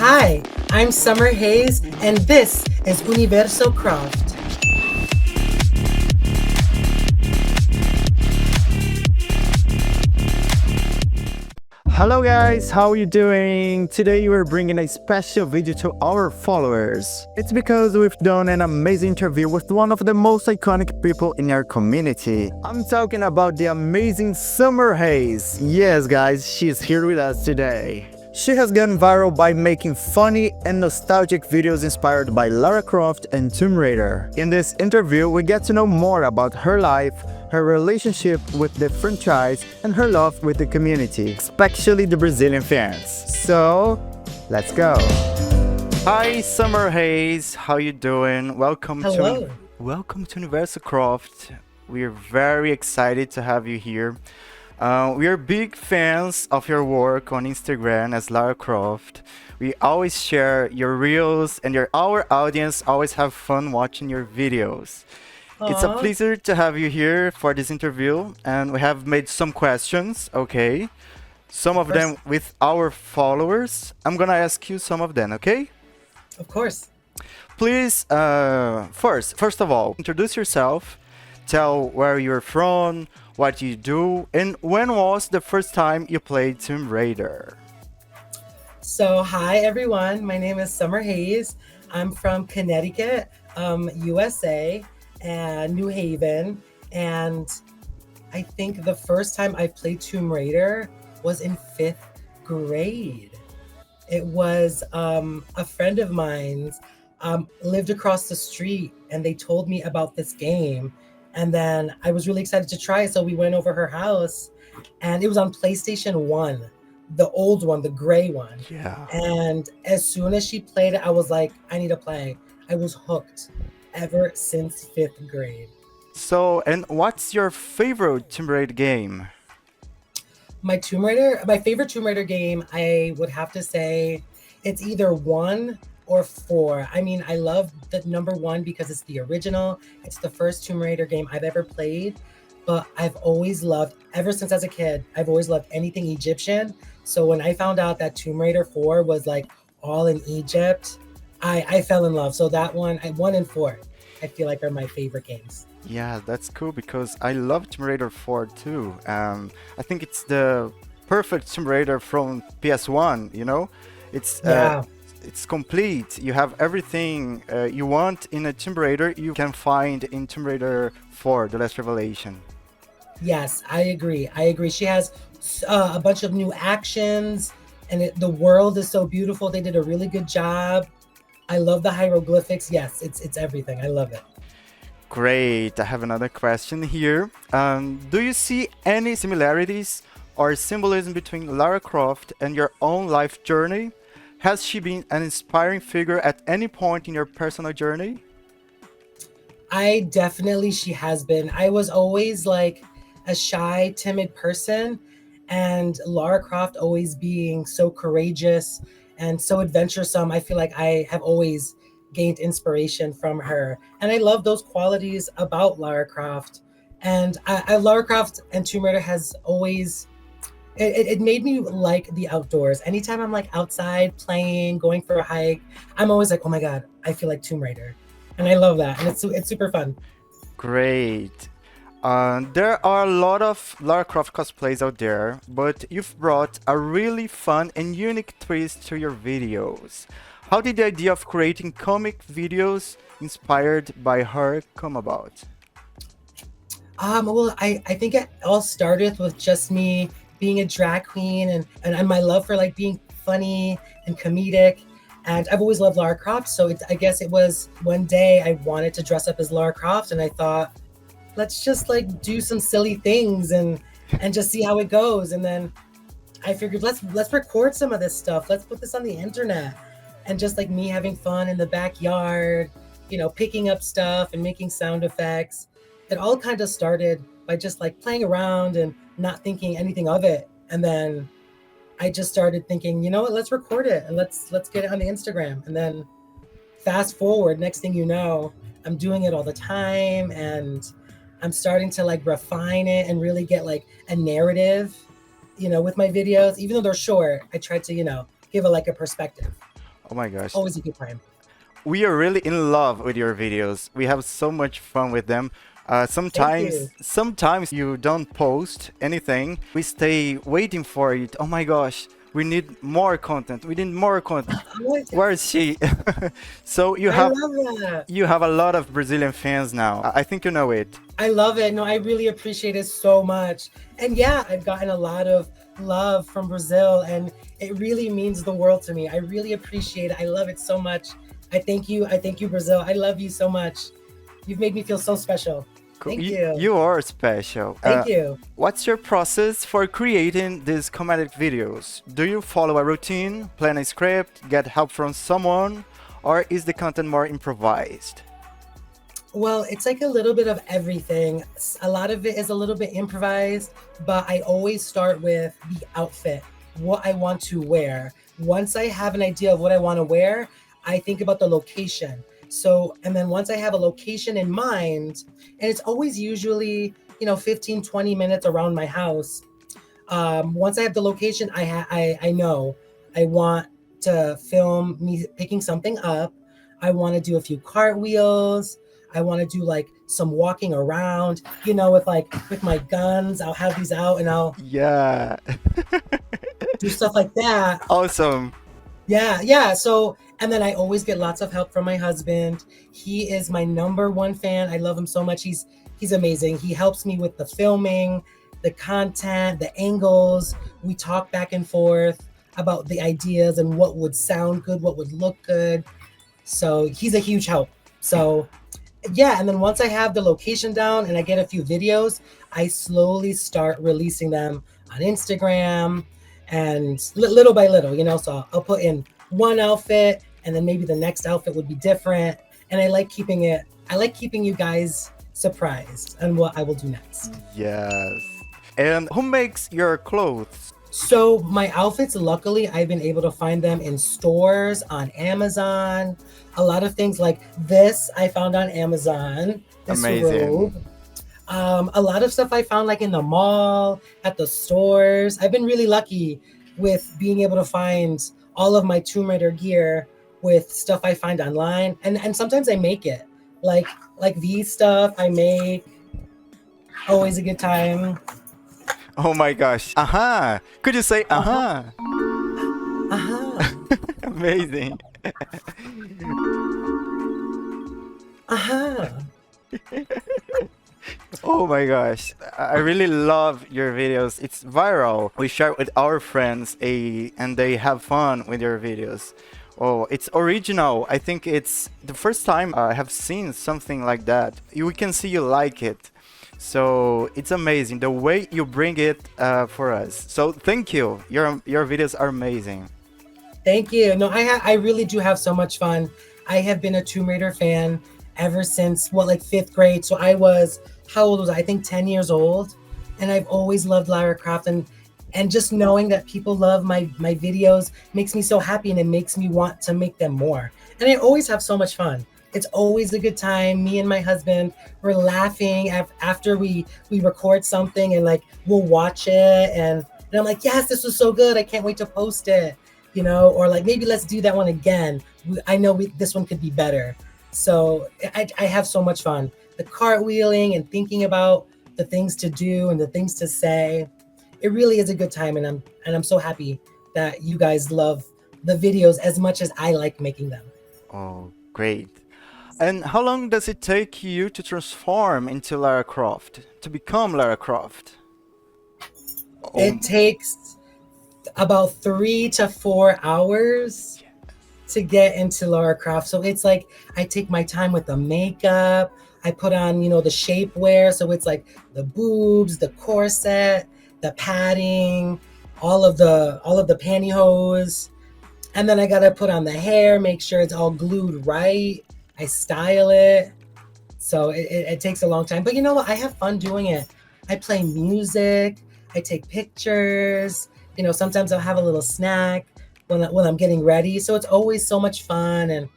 Hi, I'm Summer Haze, and this is Universo Croft. Hello guys, how are you doing? Today we're bringing a special video to our followers. It's because we've done an amazing interview with one of the most iconic people in our community. I'm talking about the amazing Summer Haze. Yes guys, she's here with us today. She has gone viral by making funny and nostalgic videos inspired by Lara Croft and Tomb Raider. In this interview, we get to know more about her life, her relationship with the franchise, and her love with the community, especially the Brazilian fans. So, let's go. Hi, Summer Haze. How you doing? Hello. Welcome to Universo Croft. We're very excited to have you here. We are big fans of your work on Instagram as Lara Croft. We always share your reels, and our audience always have fun watching your videos. It's a Aw. pleasure to have you here for this interview, and we have made some questions, okay? Some of them with our followers. I'm gonna ask you some of them, okay? Of course. Please, first of all, introduce yourself, tell where you're from, what you do, and when was the first time you played Tomb Raider? So, hi everyone. My name is Summer Haze. I'm from Connecticut, USA, and New Haven. And I think the first time I played Tomb Raider was in 5th grade. It was a friend of mine's lived across the street, and they told me about this game. And then I was really excited to try it. So we went over her house, and it was on PlayStation 1, the old one, the gray one. Yeah. And as soon as she played it, I was like, I need to play. I was hooked ever since 5th grade. So, and what's your favorite Tomb Raider game? My favorite Tomb Raider game, I would have to say it's either 1 or 4. I mean, I love the number 1 because it's the original. It's the first Tomb Raider game I've ever played. But I've always loved, ever since as a kid, I've always loved anything Egyptian. So when I found out that Tomb Raider 4 was like all in Egypt, I fell in love. So that one, 1 and 4, I feel like are my favorite games. Yeah, that's cool because I love Tomb Raider 4 too. I think it's the perfect Tomb Raider from PS1, you know? It's Yeah. it's complete. You have everything you want in a Tomb Raider, you can find in Tomb Raider 4, The Last Revelation. Yes, I agree. She has a bunch of new actions, and the world is so beautiful. They did a really good job. I love the hieroglyphics. Yes, it's everything. I love it. Great. I have another question here. Do you see any similarities or symbolism between Lara Croft and your own life journey? Has she been an inspiring figure at any point in your personal journey? She has been. I was always like a shy, timid person, and Lara Croft always being so courageous and so adventuresome. I feel like I have always gained inspiration from her, and I love those qualities about Lara Croft. And Lara Croft and Tomb Raider has always it made me like the outdoors. Anytime I'm like outside playing, going for a hike, I'm always like, oh my god, I feel like Tomb Raider, and I love that, and it's super fun. Great. There are a lot of Lara Croft cosplays out there, but you've brought a really fun and unique twist to your videos. How did the idea of creating comic videos inspired by her come about? Well, I think it all started with just me being a drag queen and my love for like being funny and comedic. And I've always loved Lara Croft. So I guess it was one day I wanted to dress up as Lara Croft, and I thought, let's just like do some silly things and just see how it goes. And then I figured let's record some of this stuff. Let's put this on the internet. And just like me having fun in the backyard, picking up stuff and making sound effects. It all kind of started by just like playing around and not thinking anything of it. And then I just started thinking, you know what, let's record it and let's get it on the Instagram. And then fast forward, next thing you know, I'm doing it all the time, and I'm starting to like refine it and really get like a narrative, with my videos. Even though they're short, I try to, give it like a perspective. Oh my gosh. Always a good time. We are really in love with your videos. We have so much fun with them. Thank you. Sometimes you don't post anything. We stay waiting for it. Oh my gosh, we need more content. We need more content. Where is she? So I love that. you have a lot of Brazilian fans now. I think you know it. I love it. No, I really appreciate it so much. And yeah, I've gotten a lot of love from Brazil, and it really means the world to me. I really appreciate it. I love it so much. I thank you. I thank you, Brazil. I love you so much. You've made me feel so special. Thank you. You are special. Thank you. What's your process for creating these comedic videos? Do you follow a routine, plan a script, get help from someone, or is the content more improvised? Well, it's like a little bit of everything. A lot of it is a little bit improvised, but I always start with the outfit, what I want to wear. Once I have an idea of what I want to wear, I think about the location. So, and then once I have a location in mind, and it's always usually, 15, 20 minutes around my house. Once I have the location, I know I want to film me picking something up. I want to do a few cartwheels. I want to do like some walking around, with my guns. I'll have these out and I'll Yeah. do stuff like that. Awesome. Yeah. So, and then I always get lots of help from my husband. He is my number one fan. I love him so much. He's amazing. He helps me with the filming, the content, the angles. We talk back and forth about the ideas and what would sound good, what would look good. So he's a huge help. So yeah, and then once I have the location down and I get a few videos, I slowly start releasing them on Instagram and little by little, so I'll put in one outfit and then maybe the next outfit would be different. And I like keeping you guys surprised on what I will do next. Yes. And who makes your clothes? So my outfits, luckily, I've been able to find them in stores, on Amazon. A lot of things like this I found on Amazon. This Amazing. robe. A lot of stuff I found like in the mall, at the stores. I've been really lucky with being able to find all of my Tomb Raider gear with stuff I find online. And sometimes I make it. Like these stuff I make. Always a good time. Oh my gosh. Aha. Could you say aha? Aha. Amazing. Aha. Oh my gosh. I really love your videos. It's viral. We share it with our friends and they have fun with your videos. Oh, it's original. I think it's the first time I have seen something like that. We can see you like it. So it's amazing the way you bring it for us. So thank you. Your videos are amazing. Thank you. No, I really do have so much fun. I have been a Tomb Raider fan ever since like 5th grade. So how old was I? I think 10 years old. And I've always loved Lara Croft, and just knowing that people love my videos makes me so happy, and it makes me want to make them more. And I always have so much fun. It's always a good time. Me and my husband, we're laughing after we record something, and like we'll watch it, and I'm like, yes, this was so good. I can't wait to post it, or like maybe let's do that one again. I know this one could be better. So I have so much fun. The cartwheeling and thinking about the things to do and the things to say. It really is a good time, and I'm so happy that you guys love the videos as much as I like making them. Oh, great. And how long does it take you to transform into Lara Croft, to become Lara Croft? It takes about 3 to 4 hours to get into Lara Croft. So it's like I take my time with the makeup. I put on, the shapewear. So it's like the boobs, the corset, the padding, all of the pantyhose. And then I got to put on the hair, make sure it's all glued right. I style it. So it takes a long time. But you know what? I have fun doing it. I play music. I take pictures. Sometimes I'll have a little snack when I'm getting ready. So it's always so much fun. And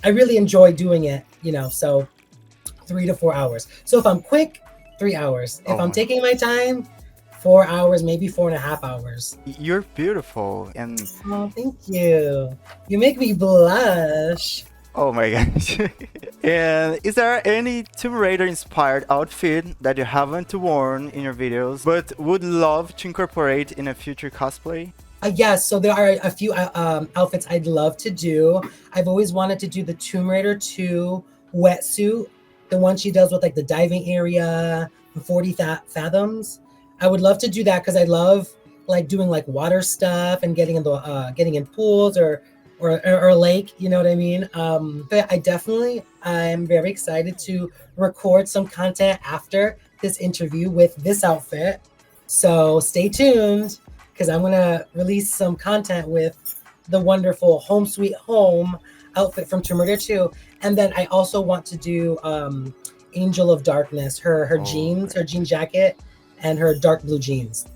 I really enjoy doing it, so 3 to 4 hours. So if I'm quick, 3 hours. If I'm taking my time, 4 hours, maybe 4.5 hours. You're beautiful and Oh, thank you. You make me blush. oh my gosh. And is there any Tomb Raider inspired outfit that you haven't worn in your videos but would love to incorporate in a future cosplay? Yes, so there are a few outfits I'd love to do. I've always wanted to do the Tomb Raider 2 wetsuit, the one she does with like the diving area, the 40 fathoms. I would love to do that because I love like doing like water stuff and getting in pools or a lake. You know what I mean? But I'm very excited to record some content after this interview with this outfit. So stay tuned, because I'm gonna release some content with the wonderful Home Sweet Home outfit from Tomb Raider 2. And then I also want to do Angel of Darkness, her jeans, her jean jacket, and her dark blue jeans.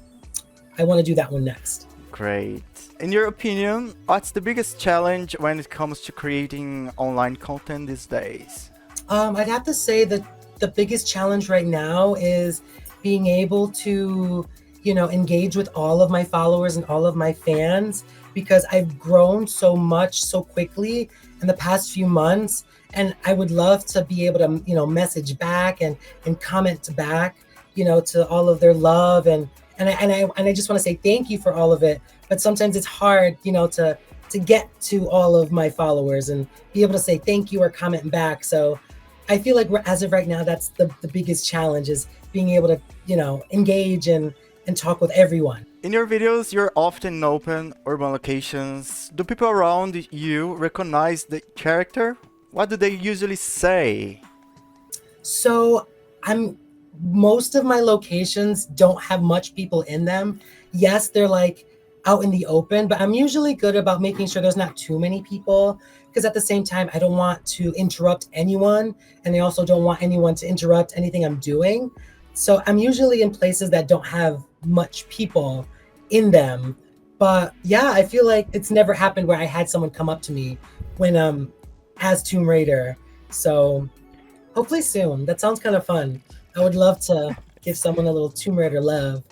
I want to do that one next. Great. In your opinion, what's the biggest challenge when it comes to creating online content these days? I'd have to say that the biggest challenge right now is being able to engage with all of my followers and all of my fans, because I've grown so much so quickly in the past few months, and I would love to be able to message back and comment back to all of their love, and I just want to say thank you for all of it. But sometimes it's hard to get to all of my followers and be able to say thank you or comment back. So I feel like as of right now, that's the biggest challenge, is being able to engage and talk with everyone. In your videos, you're often in open urban locations. Do people around you recognize the character? What do they usually say? So most of my locations don't have much people in them. Yes, they're like out in the open, but I'm usually good about making sure there's not too many people, because at the same time, I don't want to interrupt anyone, and I also don't want anyone to interrupt anything I'm doing. So I'm usually in places that don't have much people in them. But yeah, I feel like it's never happened where I had someone come up to me when as Tomb Raider. So hopefully soon. That sounds kind of fun. I would love to give someone a little Tomb Raider love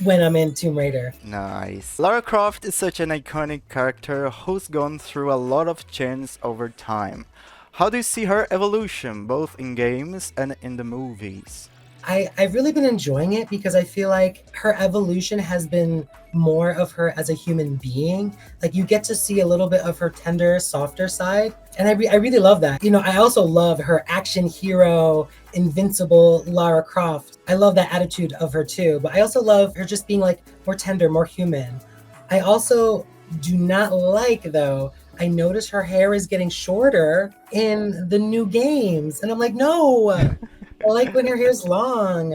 when I'm in Tomb Raider. Nice. Lara Croft is such an iconic character who's gone through a lot of change over time. How do you see her evolution, both in games and in the movies? I've really been enjoying it, because I feel like her evolution has been more of her as a human being. Like, you get to see a little bit of her tender, softer side. And I really love that. I also love her action hero, invincible Lara Croft. I love that attitude of her too. But I also love her just being like more tender, more human. I also do not like, though, I notice her hair is getting shorter in the new games. And I'm like, no. I like when her hair's long.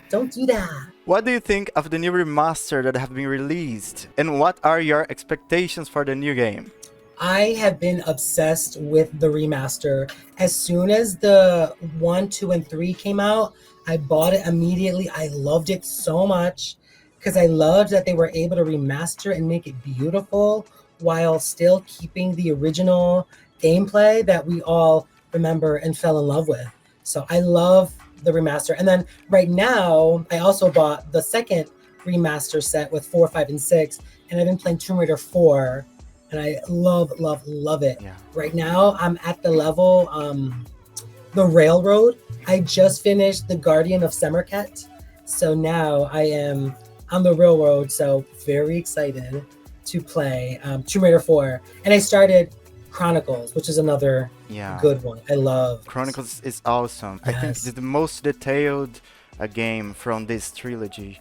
Don't do that. What do you think of the new remaster that have been released? And what are your expectations for the new game? I have been obsessed with the remaster. As soon as the 1, 2, and 3 came out, I bought it immediately. I loved it so much, because I loved that they were able to remaster and make it beautiful while still keeping the original gameplay that we all remember and fell in love with. So I love the remaster. And then right now, I also bought the second remaster set with 4, 5, and 6. And I've been playing Tomb Raider 4. And I love it. Yeah. Right now, I'm at the level, the Railroad. I just finished the Guardian of Semerket. So now I am on the Railroad. So very excited to play Tomb Raider 4. And I started Chronicles, which is another good one. I love Chronicles is awesome. Yes. I think it's the most detailed game from this trilogy,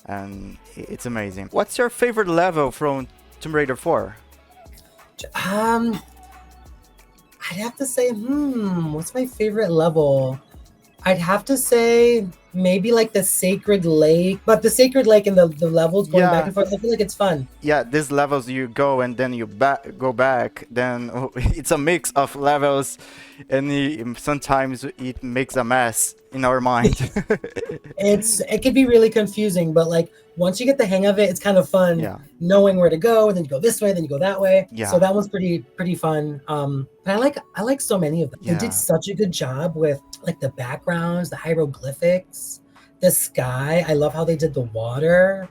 and it's amazing. What's your favorite level from Tomb Raider 4? I'd have to say, what's my favorite level? I'd have to say maybe like the Sacred Lake, but the Sacred Lake and the levels going back and forth, I feel like it's fun. Yeah, these levels you go and then you go back, then it's a mix of levels, and sometimes it makes a mess in our mind. It could be really confusing, but like once you get the hang of it, it's kind of fun. Yeah. Knowing where to go, and then you go this way, then you go that way. Yeah. So that one's pretty fun. But I like so many of them. Yeah. They did such a good job with like the backgrounds, the hieroglyphics. the sky. I love how they did the water.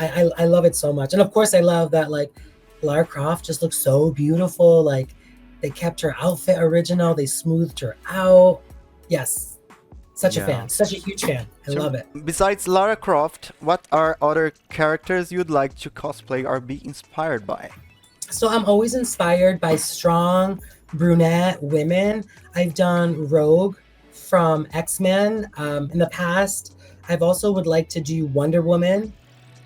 I love it so much. And of course I love that like Lara Croft just looks so beautiful. Like they kept her outfit original, they smoothed her out. Yes. Such a fan, such a huge fan. I love it. Besides Lara Croft, what are other characters you'd like to cosplay or be inspired by? So I'm always inspired by strong brunette women. I've done Rogue from X-Men in the past. I've also would like to do Wonder Woman,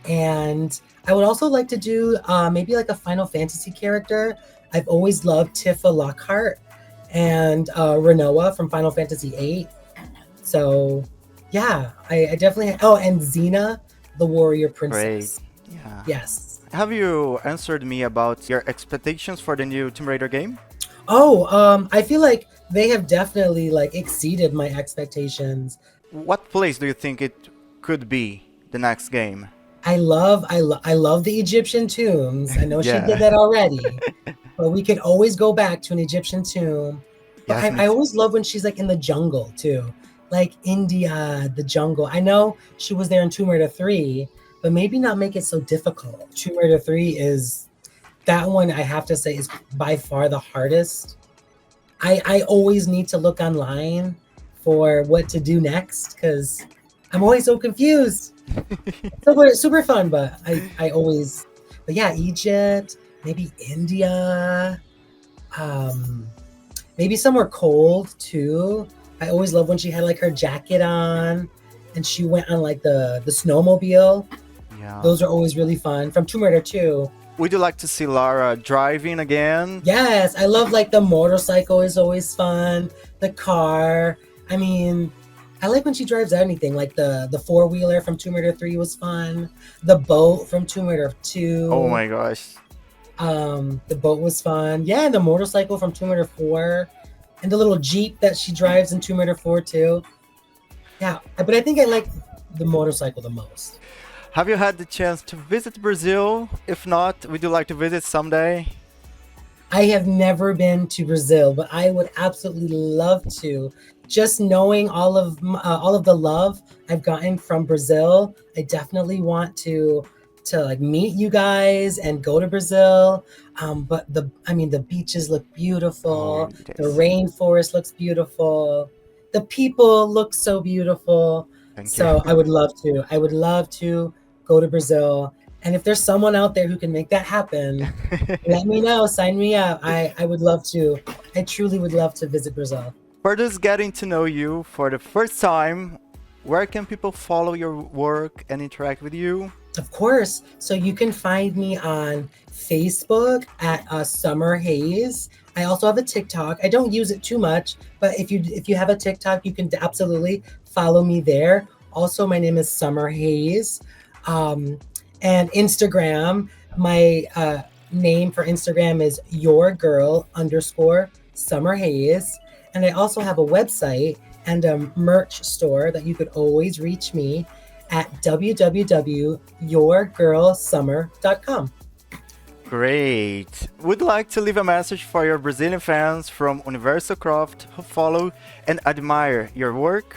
and I would also like to do maybe like a Final Fantasy character. I've always loved Tifa Lockhart and Renoa from Final Fantasy VIII. So yeah, I definitely, oh, and Xena, the warrior princess. Great. Yeah. Yes. Have you answered me about your expectations for the new Tomb Raider game? Oh, I feel like they have definitely like exceeded my expectations. What place do you think it could be, the next game? I love the Egyptian tombs. I know she did that already, but we could always go back to an Egyptian tomb. But Yes, I always love when she's like in the jungle too, like India, the jungle. I know she was there in Tomb Raider 3, but maybe not make it so difficult. Tomb Raider 3 is, that one I have to say is by far the hardest. I always need to look online for what to do next because I'm always so confused. It's super fun, but I always, but yeah, Egypt, maybe India, maybe somewhere cold too. I always love when she had like her jacket on and she went on like the snowmobile. Yeah. Those are always really fun. From Tomb Raider 2. Would you like to see Lara driving again? Yes, I love like the motorcycle is always fun. The car. I mean, I like when she drives anything. Like the four-wheeler from Tomb Raider 3 was fun. The boat from Tomb Raider 2. Oh my gosh. The boat was fun. Yeah, and the motorcycle from Tomb Raider 4. And the little Jeep that she drives in Tomb Raider 4 too. Yeah, but I think I like the motorcycle the most. Have you had the chance to visit Brazil? If not, would you like to visit someday? I have never been to Brazil, but I would absolutely love to. Just knowing all of the love I've gotten from Brazil, I definitely want to like meet you guys and go to Brazil. But the beaches look beautiful. The rainforest looks beautiful. The people look so beautiful. So I would love to. I would love to go to Brazil. And if there's someone out there who can make that happen, let me know. Sign me up. I would love to. I truly would love to visit Brazil. For those getting to know you for the first time, where can people follow your work and interact with you? Of course. So you can find me on Facebook at Summer Haze. I also have a TikTok. I don't use it too much, but if you have a TikTok, you can absolutely follow me there. Also, my name is Summer Haze. And Instagram, my name for Instagram is yourgirl_Summer Haze. And I also have a website and a merch store that you could always reach me at www.yourgirlsummer.com. Great. Would you like to leave a message for your Brazilian fans from Universo Croft who follow and admire your work?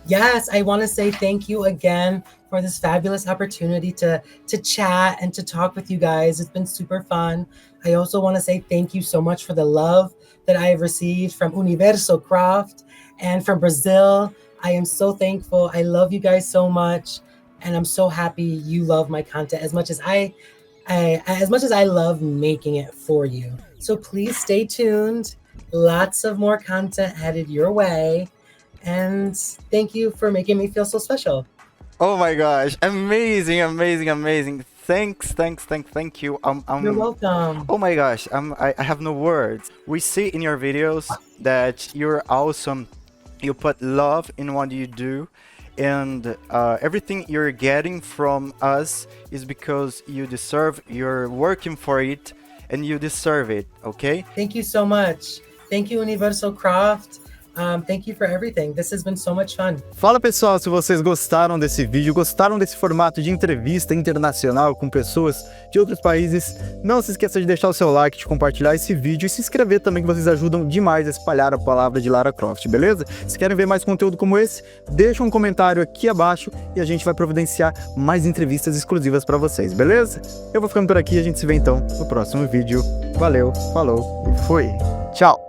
Yes, I want to say thank you again for this fabulous opportunity to chat and to talk with you guys. It's been super fun. I also want to say thank you so much for the love that I have received from Universo Croft and from Brazil. I am so thankful. I love you guys so much, and I'm so happy you love my content as much as I love making it for you. So please stay tuned. Lots of more content headed your way. And thank you for making me feel so special. Oh my gosh, amazing, amazing, amazing. Thank you. You're welcome. Oh my gosh, I have no words. We see in your videos that you're awesome. You put love in what you do, and everything you're getting from us is because you deserve. You're working for it, and you deserve it. Okay? Thank you so much. Thank you, Universo Croft. Thank you for everything. This has been so much fun. Fala pessoal, se vocês gostaram desse vídeo, gostaram desse formato de entrevista internacional com pessoas de outros países, não se esqueça de deixar o seu like, de compartilhar esse vídeo e se inscrever também, que vocês ajudam demais a espalhar a palavra de Lara Croft, beleza? Se querem ver mais conteúdo como esse, deixa um comentário aqui abaixo e a gente vai providenciar mais entrevistas exclusivas para vocês, beleza? Eu vou ficando por aqui e a gente se vê então no próximo vídeo. Valeu, falou e fui. Tchau!